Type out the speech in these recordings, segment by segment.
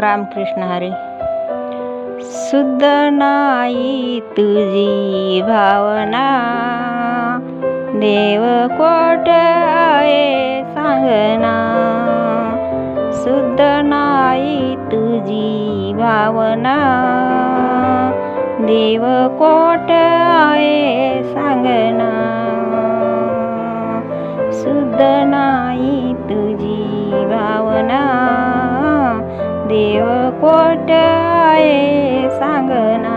रामकृष्ण हरी. शुद्ध नाही तुझी भावना, देव कोट आहे सांगना. शुद्ध नाही तुझी भावना, देव कोट आहे सांगना. शुद्ध नाही तुझी भावना, देव कोट आहे सांगना.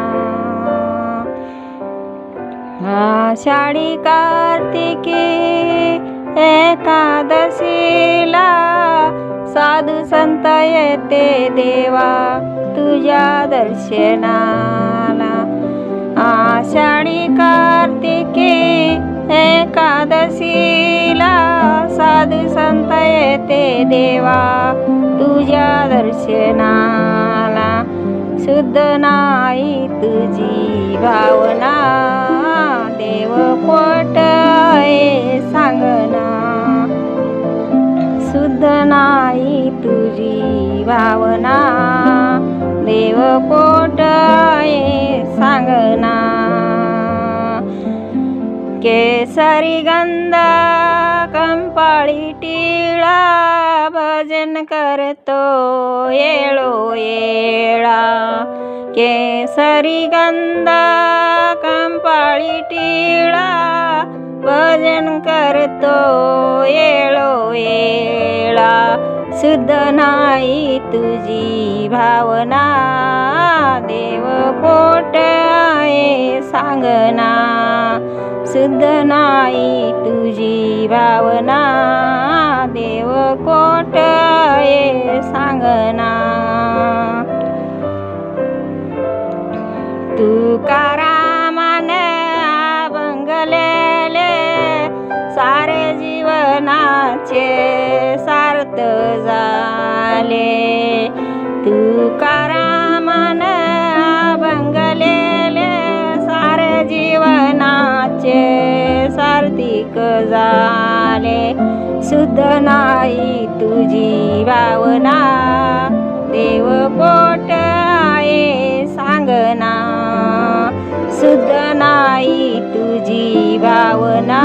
आषाढी कार्तिकी एकादशीला साधू संत येते देवा तुझ्या दर्शनाला. आषाढी कार्तिकी एकादशीला साधू संत येते देवा तुझ्या दर्शनाला. शुद्ध नाही तुझी भावना, देव कोट आहे सांगना. शुद्ध नाही तुझी भावना, देव कोट आहे सांगना. केसरी गंधा कंपाळी टिळा भजन करतो येळो येळा. केसरी गंधा कंपाळी टिळा भजन करतो येळो येळा. शुद्ध नाही तुझी भावना, देव कोट आहे सांगना. शुद्ध नाही तुझी भावना, देव कोट आहे सांगना. तुकारामाने अभंगलेले सारे जीवनाचे सार्थ झाले. तुकारामाने अभंगलेले सारे जीवनाचे सार्थिक झाले. शुद्ध नाही तुझी भावना, देव कोट आहे सांगना. शुद्ध नाही तुझी भावना,